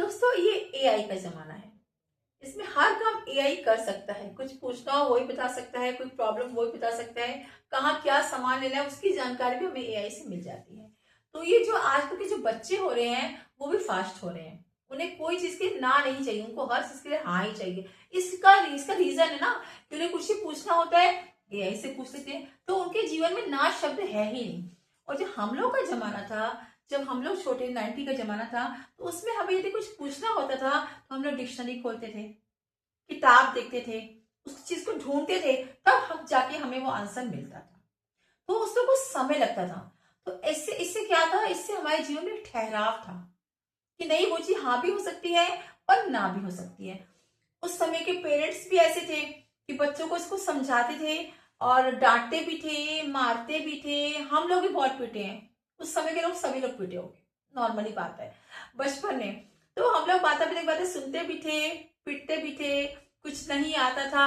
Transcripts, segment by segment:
दोस्तों ये एआई का जमाना है। इसमें हर काम एआई कर सकता है। कुछ पूछना हो वही बता सकता है, कोई प्रॉब्लम वही बता सकता है, कहाँ क्या सामान लेना है उसकी जानकारी भी हमें एआई से मिल जाती है। तो ये जो आजकल के जो बच्चे हो रहे हैं वो भी फास्ट हो रहे हैं। उन्हें कोई चीज के ना नहीं चाहिए, उनको हर चीज के लिए हाँ ही चाहिए। इसका इसका रीजन है ना कि उन्हें कुछ ही पूछना होता है, एआई से पूछ लेते हैं, तो उनके जीवन में ना शब्द है ही नहीं। और जो हम लोग का जमाना था, जब हम लोग छोटे 90 का जमाना था, तो उसमें हमें यदि कुछ पूछना होता था तो हम लोग डिक्शनरी खोलते थे, किताब देखते थे, उस चीज को ढूंढते थे, तब हम जाके हमें वो आंसर मिलता था। तो उसमें कुछ समय लगता था। तो इससे इससे क्या था, इससे हमारे जीवन में ठहराव था कि नहीं वो चीज हाँ भी हो सकती है और ना भी हो सकती है। उस समय के पेरेंट्स भी ऐसे थे कि बच्चों को इसको समझाते थे और डांटते भी थे, मारते भी थे। हम लोग भी बहुत पीटे हैं। उस समय के लोग सभी लोग पीटे होंगे, नॉर्मली बात है, बचपन में। तो हम लोग माता पिता की बातें सुनते भी थे, पीटते भी थे। कुछ नहीं आता था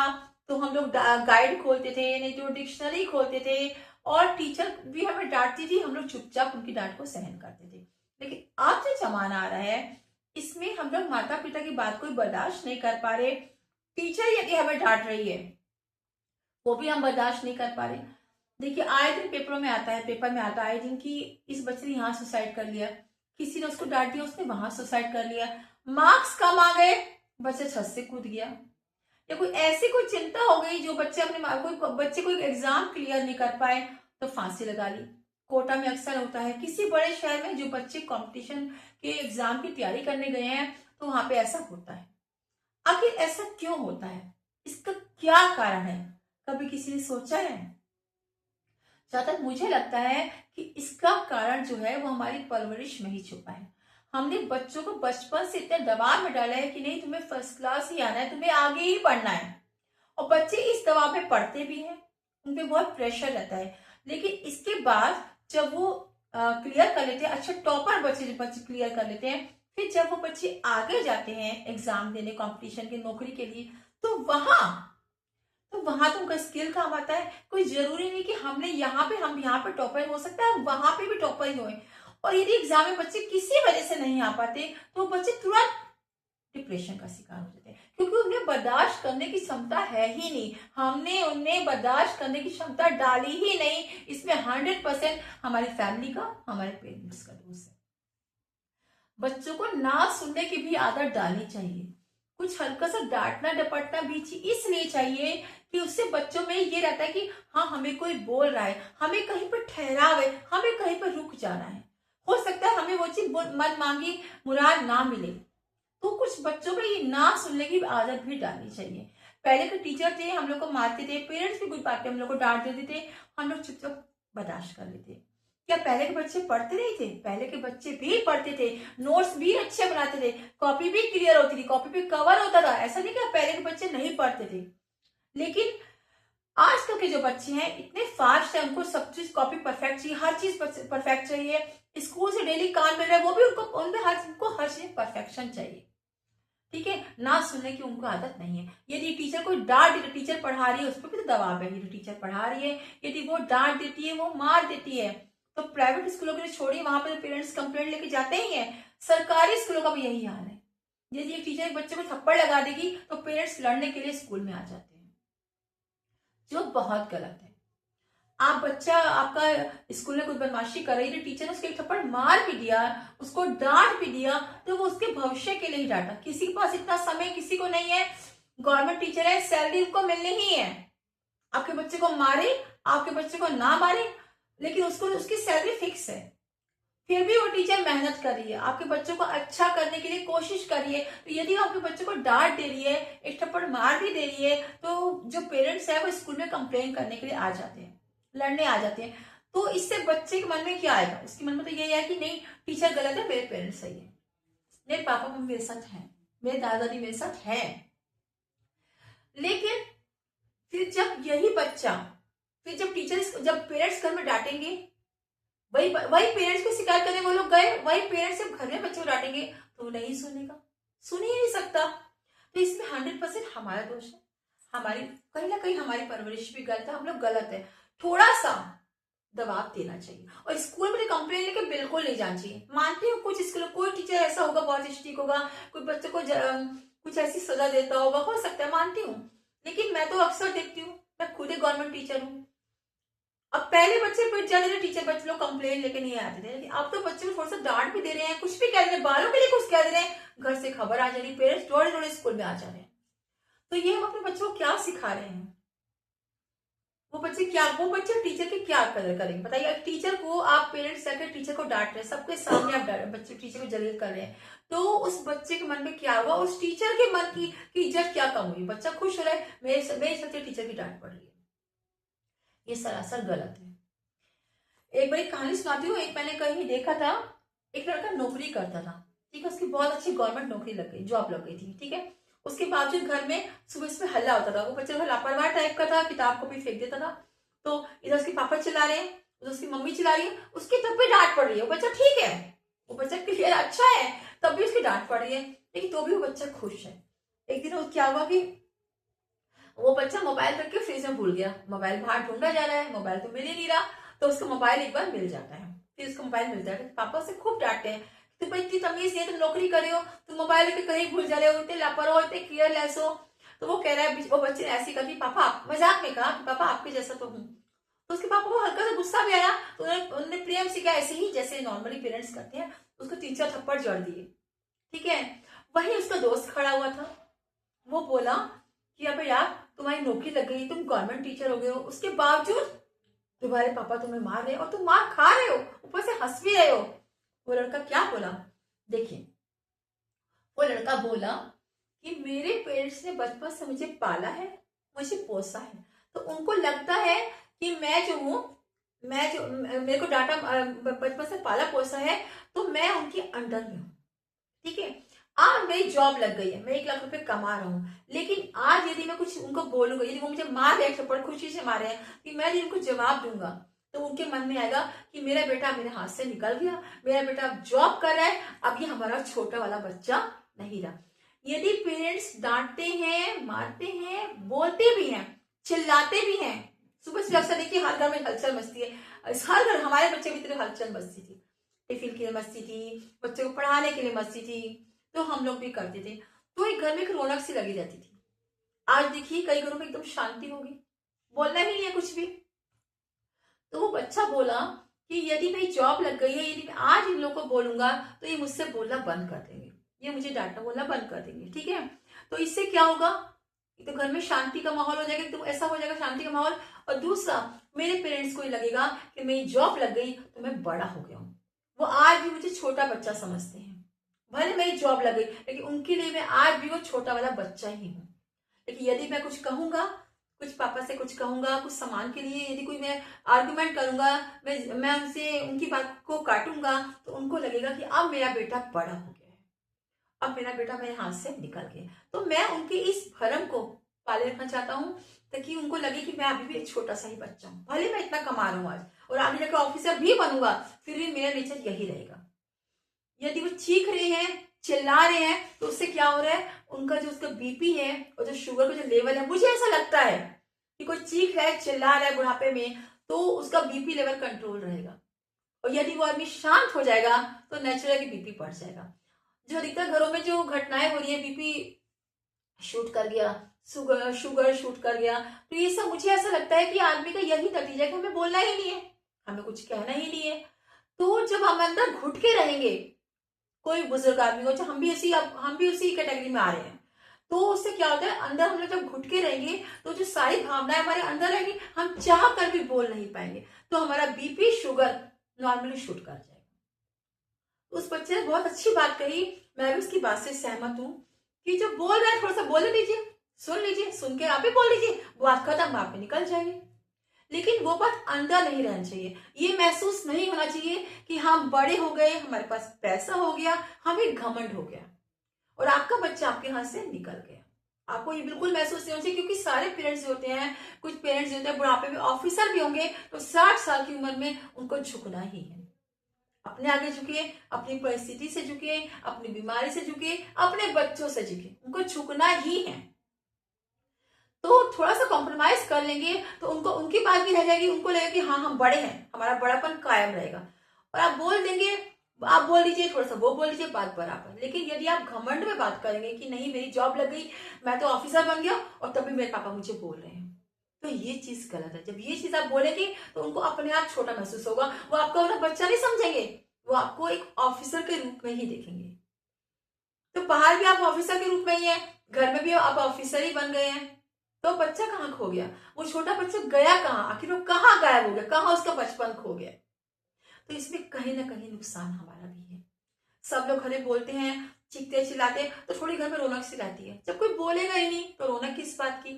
तो हम लोग गाइड खोलते थे, नहीं तो डिक्शनरी खोलते थे। और टीचर भी हमें डांटती थी, हम लोग चुपचाप उनकी डांट को सहन करते थे। लेकिन अब जो जमाना आ रहा है, इसमें हम लोग माता पिता की बात को बर्दाश्त नहीं कर पा रहे। टीचर यदि हमें डांट रही है वो भी हम बर्दाश्त नहीं कर पा रहे। देखिए आए दिन पेपरों में आता है, पेपर में आता है आए दिन कि इस बच्चे ने यहाँ सुसाइड कर लिया, किसी ने उसको डांट दिया उसने वहां सुसाइड कर लिया, मार्क्स कम आ गए, बच्चा छत से कूद गया। या कोई ऐसी कोई चिंता हो गई जो बच्चे अपने कोई बच्चे कोई एग्जाम क्लियर नहीं कर पाए तो फांसी लगा ली। कोटा में अक्सर होता है, किसी बड़े शहर में जो बच्चे कंपटीशन के एग्जाम की तैयारी करने गए हैं तो वहां पे ऐसा होता है। आखिर ऐसा क्यों होता है, इसका क्या कारण है, कभी किसी ने सोचा है? जहां तक मुझे लगता है कि इसका कारण जो है वो हमारी परवरिश में ही छुपा है। हमने बच्चों को बचपन से इतने दबाव में डाला है कि नहीं तुम्हें फर्स्ट क्लास ही आना है, तुम्हें आगे ही पढ़ना है। और बच्चे इस दबाव में पढ़ते भी हैं, उन पे बहुत प्रेशर रहता है। लेकिन इसके बाद जब वो क्लियर कर लेते हैं, अच्छा टॉपर बच्चे जो बच्चे क्लियर कर लेते हैं, फिर जब वो बच्चे आगे जाते हैं एग्जाम देने कंपटीशन की नौकरी के लिए, तो वहां तो उनका स्किल काम आता है। कोई जरूरी नहीं कि हम यहाँ पे टॉपर हो सकता है, वहां पे भी टॉपर ही होए। और यदि एग्जाम में बच्चे किसी वजह से नहीं आ पाते तो बच्चे तुरंत डिप्रेशन का शिकार हो जाते हैं, क्योंकि उन्हें बर्दाश्त करने की क्षमता है ही नहीं। हमने उन्हें बर्दाश्त करने की क्षमता डाली ही नहीं। इसमें 100% हमारी फैमिली का, हमारे पेरेंट्स का दोष है। बच्चों को ना सुनने की भी आदत डालनी चाहिए। कुछ हल्का सा डांटना डपटना भी इसलिए चाहिए कि उससे बच्चों में ये रहता है कि हाँ हमें कोई बोल रहा है, हमें कहीं पर ठहराव है, हमें कहीं पर रुक जाना है। हो सकता है हमें वो चीज मन मांगी मुराद ना मिले, तो कुछ बच्चों में ये ना सुनने की आदत भी डालनी चाहिए। पहले के टीचर थे, हम लोग को मारते थे, पेरेंट्स भी कुछ बातें हम लोग को डांट देते थे, हम लोग चुपचाप बर्दाश्त कर लेते। क्या पहले के बच्चे पढ़ते नहीं थे? पहले के बच्चे भी पढ़ते थे, नोट्स भी अच्छे बनाते थे, कॉपी भी क्लियर होती थी, कॉपी पे कवर होता था। ऐसा नहीं कि पहले के बच्चे नहीं पढ़ते थे। लेकिन आजकल के जो बच्चे हैं इतने फास्ट है, उनको सब चीज कॉपी परफेक्ट चाहिए, हर चीज परफेक्ट चाहिए। स्कूल से डेली काम मिल रहा है, वो भी उनमें हर चीज परफेक्शन चाहिए। ठीक है, ना सुनने की उनको आदत नहीं है। यदि टीचर को डांट देती, टीचर पढ़ा रही है उस पर भी तो दबाव है, यदि टीचर पढ़ा रही है, यदि वो डांट देती है, वो मार देती है, तो प्राइवेट स्कूलों के लिए छोड़िए, वहां पर पेरेंट्स कंप्लेंट लेके जाते ही है। सरकारी स्कूलों का भी यही हाल है। यदि एक टीचर एक बच्चे को थप्पड़ लगा देगी तो पेरेंट्स लड़ने के लिए स्कूल में आ जाते हैं, जो बहुत गलत है। आप बच्चा आपका स्कूल में कुछ बदमाशी कर रही थी, टीचर ने उसके एक थप्पड़ मार भी दिया, उसको डांट भी दिया, तो वो उसके भविष्य के लिए ही डांटा। किसी के पास इतना समय किसी को नहीं है, गवर्नमेंट टीचर है, सैलरी उनको मिलनी ही है। आपके बच्चे को मारे, आपके बच्चे को ना मारे, लेकिन उसको उसकी सैलरी फिक्स है। फिर भी वो टीचर मेहनत कर रही है, आपके बच्चों को अच्छा करने के लिए कोशिश कर रही है। तो यदि आपके बच्चे को डांट दे रही है, एक थप्पड़ मार भी दे रही है, तो जो पेरेंट्स है वो स्कूल में कंप्लेन करने के लिए आ जाते हैं, लड़ने आ जाते हैं। तो इससे बच्चे के मन में क्या आएगा? उसके मन में तो यही है कि नहीं टीचर गलत है, मेरे पेरेंट्स सही है, मेरे पापा मम्मी मेरे साथ है, मेरे दादा दादी मेरे साथ है। लेकिन फिर जब यही बच्चा, फिर जब टीचर जब पेरेंट्स घर में डांटेंगे, वही वही पेरेंट्स को शिकायत करने वो लोग गए, वही पेरेंट्स जब घर में बच्चे को डांटेंगे तो वो नहीं सुनेगा, सुन ही नहीं सकता। तो इसमें 100% हमारा दोष है, हमारी कहीं ना कहीं हमारी परवरिश भी गलत है, हम लोग गलत है। थोड़ा सा दबाव देना चाहिए। और स्कूल में कंप्लेन लेके बिल्कुल नहीं जाना चाहिए। मानती हूँ कुछ स्कूल कोई टीचर ऐसा होगा बहुत स्ट्रिक्ट होगा, कोई बच्चे को कुछ ऐसी सजा देता होगा, हो सकता है, मानती हूँ। लेकिन मैं तो अक्सर देखती हूँ, मैं खुद एक गवर्नमेंट टीचर हूँ। अब पहले बच्चे पिट जाते थे टीचर, बच्चे लोग कंप्लेन लेके नहीं आते थे, लेकिन अब तो बच्चे को थोड़ा सा डांट भी दे रहे हैं, कुछ भी कह रहे हैं, बालों के लिए कुछ कह रहे हैं, घर से खबर आ जा रही, पेरेंट्स दौड़े दौड़े स्कूल में आ जा रहे हैं। तो ये हम अपने बच्चों को क्या सिखा रहे हैं? वो बच्चे टीचर की क्या कदर करेंगे बताइए? टीचर को आप पेरेंट्स जाकर टीचर को डांट रहे हैं, सबके सामने आप बच्चे टीचर को जलील कर रहे हैं, तो उस बच्चे के मन में क्या हुआ? उस टीचर के मन की इज्जत क्या कम हुई? बच्चा खुश हो रहा है, मेरे सबसे टीचर की डांट पड़ रही है। ये सरासर गलत है। एक बड़ी कहानी सुनाती हूँ। एक मैंने कहीं देखा था, एक लड़का नौकरी करता था, ठीक है, उसकी बहुत अच्छी गवर्नमेंट नौकरी लग गई, जॉब लग गई थी, ठीक है। उसके बावजूद घर में सुबह सुबह हल्ला होता था, वो बच्चा लापरवाह टाइप का था, किताब को भी फेंक देता था। तो इधर उसके पापा चिल्ला रहे हैं, उधर उसकी मम्मी चिल्ला रही है, उसकी तब भी डांट पड़ रही है। वो बच्चा ठीक है, वो बच्चा क्लियर अच्छा है, तब भी उसकी डांट पड़ रही है, लेकिन तो भी वो बच्चा खुश है। एक दिन क्या हुआ कि वो बच्चा मोबाइल रख के फ्रिज में भूल गया, मोबाइल बाहर ढूंढा जा रहा है, मोबाइल तो मिल ही नहीं रहा, तो उसका मोबाइल एक बार मिल जाता है। फिर उसका मोबाइल मिलता है, पापा से खूब डांटते हैं, तुम्हें इतनी तमीज नहीं है, तुम नौकरी कर रहे हो, तुम मोबाइल लेके कहीं भूल जा रहे हो, इतने लापरवाह हो, इतने केयरलेस हो। तो वो कह रहा है, वो बच्चे ने ऐसी कहा, पापा मजाक में कहा कि पापा आपके जैसा तो हूँ। तो उसके पापा को हल्का सा गुस्सा भी आया, तो उन्होंने प्रेम से कहा, ऐसे ही जैसे नॉर्मली पेरेंट्स करते हैं, उसको 3-4 थप्पड़ जड़ दिए, ठीक है। वही उसका दोस्त खड़ा हुआ था, वो बोला कि अबे यार, तुम्हारी नौकरी लग गई, तुम गवर्नमेंट टीचर हो गए हो, उसके बावजूद तुम्हारे पापा तुम्हें मार रहे और तुम मार खा रहे हो, ऊपर से हंस भी रहे हो। वो लड़का क्या बोला? देखिए, वो लड़का बोला कि मेरे पेरेंट्स ने बचपन से मुझे पाला है, मुझे पोसा है, तो उनको लगता है कि मैं जो हूँ, मैं जो मेरे को डांटा, बचपन से पाला पोसा है, तो मैं उनके अंडर में हूँ, ठीक है। आज मेरी जॉब लग गई है, मैं 1 लाख रुपए कमा रहा हूँ, लेकिन आज यदि मैं कुछ उनको बोलूंगा, यदि वो मुझे मार रहे हैं, थप्पड़ खुशी से मारे हैं, कि मैं यदि उनको जवाब दूंगा, तो उनके मन में आएगा कि मेरा बेटा मेरे हाथ से निकल गया, मेरा बेटा अब जॉब कर रहा है, अब ये हमारा छोटा वाला बच्चा नहीं रहा। यदि पेरेंट्स डांटते हैं, मारते हैं, बोलते भी हैं, चिल्लाते भी हैं, सुबह से अक्सर देखिए हर घर में हलचल मचती है, हर घर, हमारे बच्चे की तरह हलचल मचती थी, टिफिन के लिए मस्ती थी, बच्चों को पढ़ाने के लिए मस्ती थी, तो हम लोग भी करते थे, तो एक घर में एक रौनक सी लगी रहती थी। आज देखिए कई घरों में एकदम शांति होगी, बोलना ही नहीं है कुछ भी। तो वो बच्चा बोला कि यदि मेरी जॉब लग गई है, यदि मैं आज इन लोगों को बोलूंगा, तो ये मुझसे बोलना बंद कर देंगे, ये मुझे डांटना बोलना बंद कर देंगे, ठीक है। तो इससे क्या होगा? तो घर में शांति का माहौल हो जाएगा, तो ऐसा हो जाएगा शांति का माहौल। और दूसरा, मेरे पेरेंट्स को ये लगेगा कि मेरी जॉब लग गई तो मैं बड़ा हो गया हूँ, वो आज भी मुझे छोटा बच्चा समझते हैं, भले मेरी जॉब लग गई, लेकिन उनके लिए मैं आज भी वो छोटा वाला बच्चा ही हूँ। लेकिन यदि मैं कुछ कहूंगा, कुछ पापा से कुछ कहूंगा, कुछ सामान के लिए यदि कोई मैं आर्गुमेंट करूंगा, मैं उनसे उनकी बात को काटूंगा, तो उनको लगेगा कि अब मेरा बेटा बड़ा हो गया है, अब मेरा बेटा मेरे हाथ से निकल गया। तो मैं उनके इस भरम को पाले रखना चाहता हूँ, ताकि उनको लगे कि मैं अभी भी एक छोटा सा ही बच्चा हूँ, भले मैं इतना कमा रहा हूँ आज, और आगे जाकर ऑफिसर भी बनूंगा, फिर भी मेरा नेचर यही रहेगा। यदि वो चीख रहे हैं, चिल्ला रहे हैं, तो उससे क्या हो रहा है? उनका जो उसका बीपी है और जो शुगर का जो लेवल है, मुझे ऐसा लगता है कि कोई चीख रहा है, चिल्ला रहा है बुढ़ापे में, तो उसका बीपी लेवल कंट्रोल रहेगा। और यदि वो आदमी शांत हो जाएगा, तो नेचुरली बीपी बढ़ जाएगा। जो अधिकतर घरों में जो घटनाएं हो रही है, बीपी शूट कर गया, शुगर शूट कर गया, तो ये सब मुझे ऐसा लगता है कि आदमी का यही नतीजा है कि हमें बोलना ही नहीं है, हमें कुछ कहना ही नहीं है। तो जब हम अंदर घुट के रहेंगे, कोई बुजुर्ग आदमी हो, हम भी उसी कैटेगरी में आ रहे हैं, तो उससे क्या होता है, अंदर हम लोग जब घुट के रहेंगे, तो जो सारी भावनाएं हमारे अंदर रहेंगी, हम चाह कर भी बोल नहीं पाएंगे, तो हमारा बीपी शुगर नॉर्मली शूट कर जाएगा। उस बच्चे ने बहुत अच्छी बात कही, मैं भी उसकी बात से सहमत हूँ, कि जो बोल रहा है थोड़ा सा बोल लीजिए, सुन लीजिए, सुन के आप ही बोल लीजिए, बात खत्म, आप ही निकल जाएगी। लेकिन वो बात अंदर नहीं रहना चाहिए, ये महसूस नहीं होना चाहिए कि हम बड़े हो गए, हमारे पास पैसा हो गया, हमें घमंड हो गया और आपका बच्चा आपके हाथ से निकल गया। आपको ये बिल्कुल महसूस नहीं होना चाहिए, क्योंकि सारे पेरेंट्स होते हैं, कुछ पेरेंट्स होते हैं बुढ़ापे में ऑफिसर भी होंगे, तो 60 साल की उम्र में उनको झुकना ही है। अपने आगे झुके, अपनी परिस्थिति से झुके, अपनी बीमारी से झुके, अपने बच्चों से झुके, उनको झुकना ही है। तो थोड़ा सा कॉम्प्रोमाइज कर लेंगे तो उनको उनकी बात भी रह जाएगी, उनको लगेगा कि हाँ हम बड़े हैं, हमारा बड़ापन कायम रहेगा। और आप बोल देंगे, आप बोल दीजिए थोड़ा सा, वो बोल दीजिए, बात बराबर। लेकिन यदि आप घमंड में बात करेंगे कि नहीं मेरी जॉब लग गई, मैं तो ऑफिसर बन गया और तभी मेरे पापा मुझे बोल रहे हैं, तो ये चीज गलत है। जब ये चीज आप बोलेंगे तो उनको अपने आप छोटा महसूस होगा, वो आपको अपना बच्चा नहीं समझेंगे, वो आपको एक ऑफिसर के रूप में ही देखेंगे। तो बाहर भी आप ऑफिसर के रूप में ही है, घर में भी आप ऑफिसर ही बन गए हैं, तो बच्चा कहाँ खो गया? वो छोटा बच्चा गया कहाँ? आखिर वो कहाँ गायब हो गया? कहाँ उसका बचपन खो गया? तो इसमें कहीं ना कहीं नुकसान हमारा भी है। सब लोग खड़े बोलते हैं, चीखते चिल्लाते हैं, तो थोड़ी घर में रौनक सी रहती है। जब कोई बोलेगा ही नहीं तो रौनक किस बात की?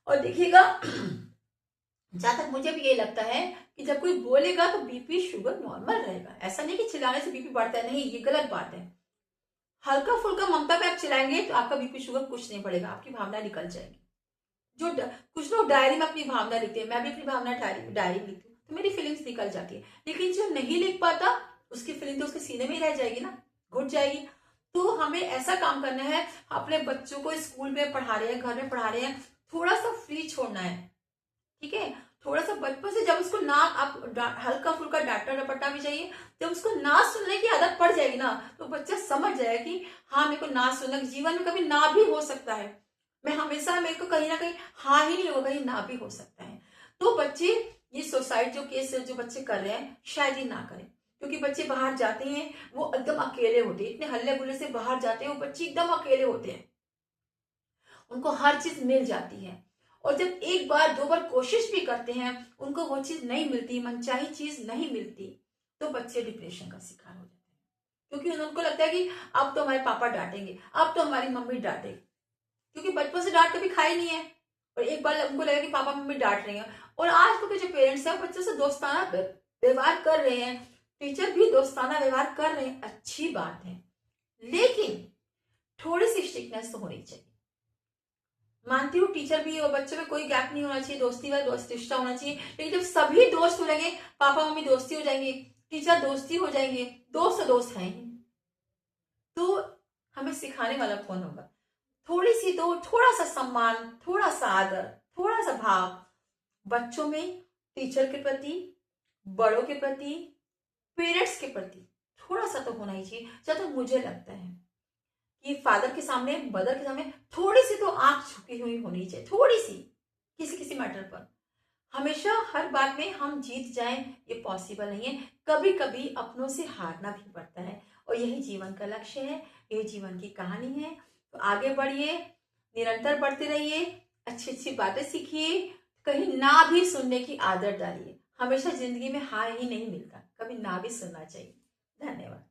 और देखिएगा जहां तक मुझे भी ये लगता है कि जब कोई बोलेगा तो बीपी शुगर नॉर्मल रहेगा। ऐसा नहीं कि चिल्लाने से बीपी बढ़ता है, नहीं, ये गलत बात है। हल्का फुल्का ममता पे आप चिल्लाएंगे तो आपका बीपी शुगर कुछ नहीं बढ़ेगा, आपकी भावना निकल जाएगी। कुछ लोग डायरी में अपनी भावना लिखते हैं, मैं भी अपनी भावना डायरी लिखती हूँ तो मेरी फीलिंग्स निकल जाती है। लेकिन जो नहीं लिख पाता उसकी फीलिंग तो उसके सीने में ही रह जाएगी ना, घुट जाएगी। तो हमें ऐसा काम करना है, अपने बच्चों को स्कूल में पढ़ा रहे हैं, घर में पढ़ा रहे हैं, थोड़ा सा फ्री छोड़ना है, ठीक है। थोड़ा सा बचपन से जब उसको ना आप हल्का फुल्का डांटा डपटना भी चाहिए। जब उसको ना सुनने की आदत पड़ जाएगी ना तो बच्चा समझ जाएगा कि हाँ मेरे को ना सुनना, जीवन में कभी ना भी हो सकता है। मैं हमेशा, मेरे को कहीं ना कहीं हाँ ही नहीं होगा, कहीं ना भी हो सकता है। तो बच्चे ये सुसाइड जो केस जो बच्चे कर रहे हैं शायद ही ना करें, क्योंकि बच्चे बाहर जाते हैं वो एकदम अकेले होते हैं, इतने हल्ले गुल्ले से बाहर जाते हैं वो बच्चे एकदम अकेले होते हैं, उनको हर चीज मिल जाती है। और जब एक बार दो बार कोशिश भी करते हैं उनको वो चीज नहीं मिलती, मनचाही चीज नहीं मिलती, तो बच्चे डिप्रेशन का शिकार हो जाते हैं। क्योंकि उनको लगता है कि अब तो हमारे पापा डांटेंगे, अब तो हमारी मम्मी डांटेगी, क्योंकि बचपन से डांट कभी खाई नहीं है। और एक बार उनको लगा कि पापा मम्मी डांट रहे हैं, और आज के जो पेरेंट्स हैं बच्चों से दोस्ताना व्यवहार कर रहे हैं, टीचर भी दोस्ताना व्यवहार कर रहे हैं, अच्छी बात है। लेकिन थोड़ी सी स्ट्रिक्टनेस तो होनी चाहिए। मानती हूँ टीचर भी और बच्चों में कोई गैप नहीं होना चाहिए, दोस्ती व दोस्त रिश्ता होना चाहिए। लेकिन जब सभी दोस्त हो जाएंगे, पापा मम्मी दोस्ती हो जाएंगे, टीचर दोस्ती हो जाएंगे, दोस्त दोस्त हैं ही, तो हमें सिखाने वाला कौन होगा? थोड़ी सी तो, थोड़ा सा सम्मान, थोड़ा सा आदर, थोड़ा सा भाव बच्चों में टीचर के प्रति, बड़ों के प्रति, पेरेंट्स के प्रति थोड़ा सा तो होना ही चाहिए। जब तक मुझे लगता है कि फादर के सामने, मदर के सामने थोड़ी सी तो आंख झुकी हुई होनी चाहिए, थोड़ी सी, किसी किसी मैटर पर। हमेशा हर बात में हम जीत जाएं ये पॉसिबल नहीं है, कभी कभी अपनों से हारना भी पड़ता है, और यही जीवन का लक्ष्य है, यही जीवन की कहानी है। तो आगे बढ़िए, निरंतर बढ़ते रहिए, अच्छी अच्छी बातें सीखिए, कहीं ना भी सुनने की आदत डालिए। हमेशा जिंदगी में हार ही नहीं मिलता, कभी ना भी सुनना चाहिए। धन्यवाद।